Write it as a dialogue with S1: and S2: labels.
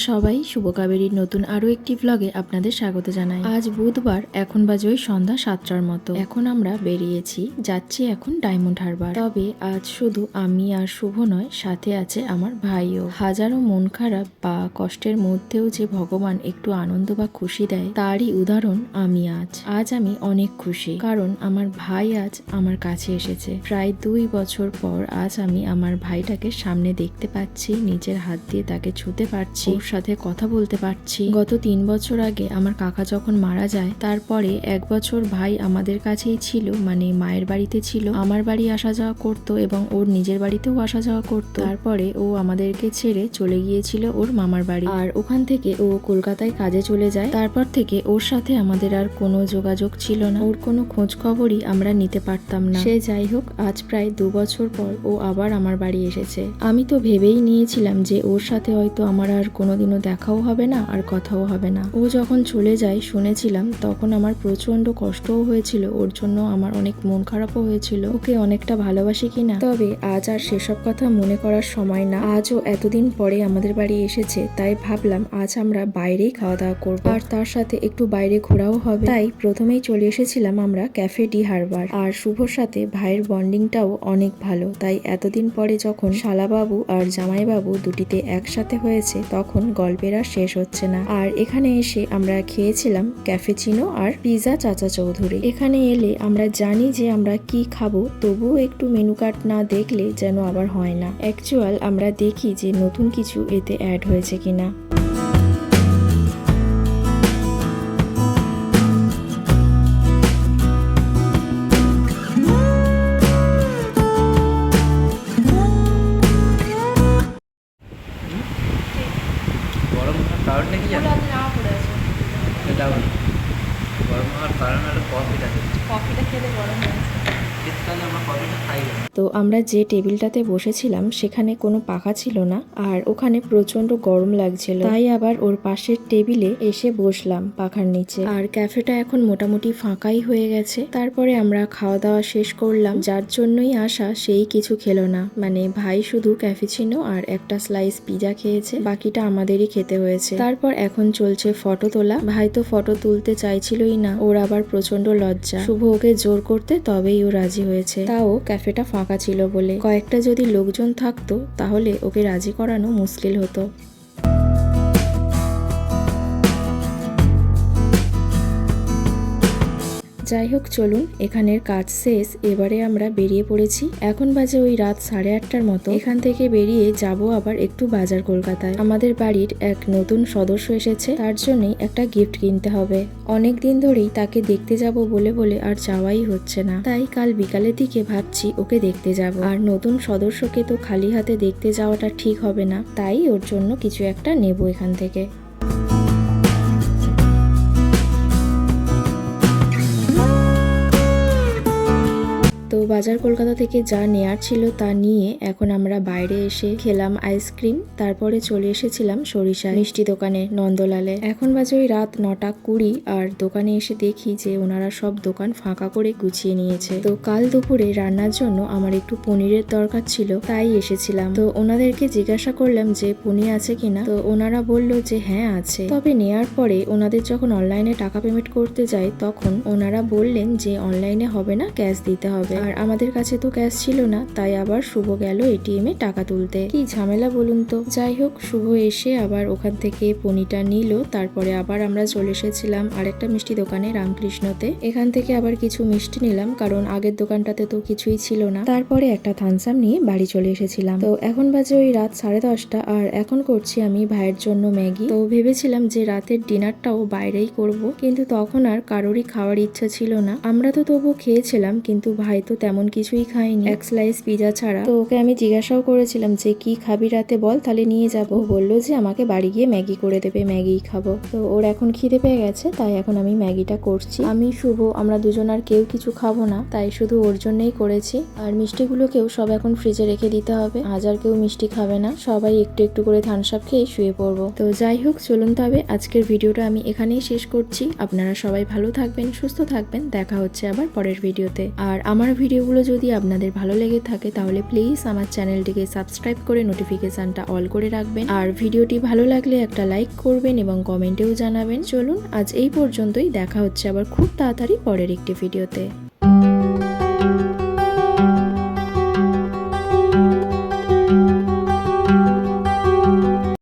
S1: সবাই, শুভ কাবেরীর নতুন আরো একটি ব্লগে আপনাদের স্বাগত জানাই। আজ বুধবার, এখন বাজে ওই সন্ধ্যা 7টার মতো। এখন আমরা বেরিয়েছি, যাচ্ছি এখন ডায়মন্ড হারবার। তবে আজ শুধু আমি আর শুভ নয়, সাথে আছে আমার ভাইও। হাজারো মন খারাপ বা কষ্টের মধ্যেও যে ভগবান একটু আনন্দ বা খুশি দেয়, তারই উদাহরণ আমি আজ আমি অনেক খুশি, কারণ আমার ভাই আজ আমার কাছে এসেছে। প্রায় 2 বছর পর আজ আমি আমার ভাইটাকে সামনে দেখতে পাচ্ছি, নিজের হাত দিয়ে তাকে ছুতে পারছি, ওর সাথে কথা বলতে পারছি। গত 3 বছর আগে আমার কাকা যখন মারা যায়, তারপরে 1 বছর ভাই আমাদের কাছেই ছিল, মানে মায়ের বাড়িতে ছিল। আমার বাড়ি আসা যাওয়া করতো এবং ওর নিজের বাড়িতেও আসা যাওয়া করতো। তারপরে ও আমাদেরকে ছেড়ে চলে গিয়েছিল ওর মামার বাড়ি, আর ওখান থেকে ও কলকাতায় কাজে চলে যায়। তারপর থেকে ওর সাথে আমাদের আর কোনো যোগাযোগ ছিল না, ওর কোনো খোঁজ খবরই আমরা নিতে পারতাম না। সে যাই হোক, আজ প্রায় 2 বছর পর ও আবার আমার বাড়ি এসেছে। আমি তো ভেবেই নিয়েছিলাম যে ওর সাথে হয়তো আমার আর কোনোদিনও দেখাও হবে না আর কথাও হবে না। ও যখন চলে যায় শুনেছিলাম, তখন আমার প্রচন্ড কষ্টও হয়েছিল, ওর জন্য আমার অনেক মন খারাপও হয়েছিল, ওকে অনেকটা ভালোবাসি কিনা। তবে আজ আর সেসব কথা মনে করার সময় না। আজও এতদিন পরে আমাদের বাড়ি এসেছে, তাই ভাবলাম আজ আমরা বাইরেই খাওয়া দাওয়া করবো, আর তার সাথে একটু বাইরে ঘোরাও হবে। তাই প্রথমেই চলে এসেছিলাম আমরা ক্যাফে ডি হারবার। আর শুভর সাথে ভাইয়ের বন্ডিংটাও অনেক ভালো, তাই এতদিন পরে যখন শালাবাবু আর জামাইবাবু দুটিতে একসাথে হয়েছে, তখন গল্পের আর শেষ হচ্ছে না। আর এখানে এসে আমরা খেয়েছিলাম ক্যাফেচিনো আর পিৎজা চাচা চৌধুরী। এখানে এলে আমরা জানি যে আমরা কি খাবো, তবুও একটু মেনু কার্ড না দেখলে যেন আবার হয় না। অ্যাকচুয়াল আমরা দেখি যে নতুন কিছু এতে অ্যাড হয়েছে কিনা।
S2: গরম হওয়ার কারণটা কি জানো? গরম হওয়ার কারণ হলো কফিটা
S1: খেলে গরম হয়েছে।
S2: শীতকালে আমরা কফিটা খাই না।
S1: তো আমরা যে টেবিলটাতে বসেছিলাম সেখানে কোনো পাখা ছিল না, আর ওখানে প্রচন্ড গরম লাগছিল, তাই আবার ওর পাশের টেবিলে এসে বসলাম পাখার নিচে। আর ক্যাফেটা এখন মোটামুটি ফাঁকাই হয়ে গেছে। তারপরে আমরা খাওয়া দাওয়া শেষ করলাম। যার জন্যই আসা সেই কিছু খেলো না, মানে ভাই শুধু ক্যাফেচিনো আর একটা স্লাইস পিৎজা খেয়েছে, বাকিটা আমাদেরই খেতে হয়েছে। তারপর এখন চলছে ফটো তোলা। ভাই তো ফটো তুলতে চাইছিলই না, ওর আবার প্রচন্ড লজ্জা। শুভ ওকে জোর করতে তবেই ও রাজি হয়েছে, তাও ক্যাফেটা ফাঁকা ছিল বলে। কয়েকটা যদি লোকজন থাকতো তাহলে ওকে রাজি করানো মুশকিল হতো। যাই হোক, চলুন, এখানের কাজ শেষ, এবারে আমরা বেরিয়ে পড়েছি। এখন বাজে ওই রাত 8:30টার মতো। এখান থেকে বেরিয়ে যাব আবার একটু বাজার কলকাতায়। আমাদের বাড়ির এক নতুন সদস্য এসেছে, তার জন্যই একটা গিফট কিনতে হবে। অনেক দিন ধরেই তাকে দেখতে যাব বলে বলে আর যাওয়াই হচ্ছে না, তাই কাল বিকালের দিকে ভাবছি ওকে দেখতে যাব। আর নতুন সদস্যকে তো খালি হাতে দেখতে যাওয়াটা ঠিক হবে না, তাই ওর জন্য কিছু একটা নেব এখান থেকে। তো বাজার কলকাতা থেকে যা নেয়ার ছিল তা নিয়ে এখন আমরা বাইরে এসে খেলাম আইসক্রিম। তারপরে চলে এসেছিলাম সরিষা মিষ্টি দোকানে, নন্দলালে। এখন বাজে ওই রাত 9:20, আর দোকানে এসে দেখি যে ওনারা সব দোকান ফাঁকা করে গুছিয়ে নিয়েছে। তো কাল দুপুরে রান্নার জন্য আমার একটু পনিরের দরকার ছিল, তাই এসেছিলাম। তো ওনাদেরকে জিজ্ঞাসা করলাম যে পনির আছে কিনা, তো ওনারা বলল যে হ্যাঁ আছে। তবে নেয়ার পরে ওনাদের যখন অনলাইনে টাকা পেমেন্ট করতে যায়, তখন ওনারা বললেন যে অনলাইনে হবে না, ক্যাশ দিতে হবে। আর আমাদের কাছে তো ক্যাশ ছিল না, তাই আবার শুভ গেল এটিএম এ টাকা তুলতে। কি ঝামেলা বলুন তো। যাই হোক, শুভ এসে আবার ওখান থেকে পনিরটা নিল। তারপরে আবার আমরা চলে এসেছিলাম আরেকটা মিষ্টি দোকানে, রামকৃষ্ণতে। এখান থেকে আবার কিছু মিষ্টি নিলাম, কারণ আগের দোকানটাতে তো কিছুই ছিল না। তারপরে একটা থামস আপ নিয়ে বাড়ি চলে এসেছিলাম। তো এখন বাজে ওই রাত 10:30, আর এখন করছি আমি ভাইয়ের জন্য ম্যাগি। তো ভেবেছিলাম যে রাতের ডিনারটাও বাইরেই করব, কিন্তু তখন আর কারোরই খাওয়ার ইচ্ছা ছিল না। আমরা তো তবু খেয়েছিলাম, কিন্তু ভাই তো তেমন কিছুই খাইনি, এক স্লাইস পিৎজা ছাড়া। তো ওকে আমি জিজ্ঞাসাও করেছিলাম যে কি খাবি রাতে, বল তাহলে নিয়ে যাবো। বললো যে আমাকে বাড়ি গিয়ে ম্যাগি করে দেবে, ম্যাগিই খাবো। তো ওর এখন খিদে পেয়ে গেছে, তাই এখন আমি ম্যাগিটা করছি। আমি শুভ আমরা দুজন আর কেউ কিছু খাবো না, তাই শুধু ওর জন্যই করেছি। আর মিষ্টিগুলোকেও সব এখন ফ্রিজে রেখে দিতে হবে, আজ আর কেউ মিষ্টি খাবে না, সবাই একটু একটু করে থামস আপ খেয়ে শুয়ে পড়বো। তো যাই হোক, চলুন তবে আজকের ভিডিওটা আমি এখানেই শেষ করছি। আপনারা সবাই ভালো থাকবেন, সুস্থ থাকবেন, দেখা হচ্ছে আবার পরের ভিডিওতে। আর আমার ভিডিও ভিডিওগুলো যদি আপনাদের ভালো লেগে থাকে তাহলে প্লিজ আমার চ্যানেলটিকে সাবস্ক্রাইব করে নোটিফিকেশনটা অল করে রাখবেন। আর ভিডিওটি ভালো লাগলে একটা লাইক করবেন এবং কমেন্টেও জানাবেন। চলুন আজ এই পর্যন্তই, দেখা হচ্ছে আবার খুব তাড়াতাড়ি পরের একটি ভিডিওতে।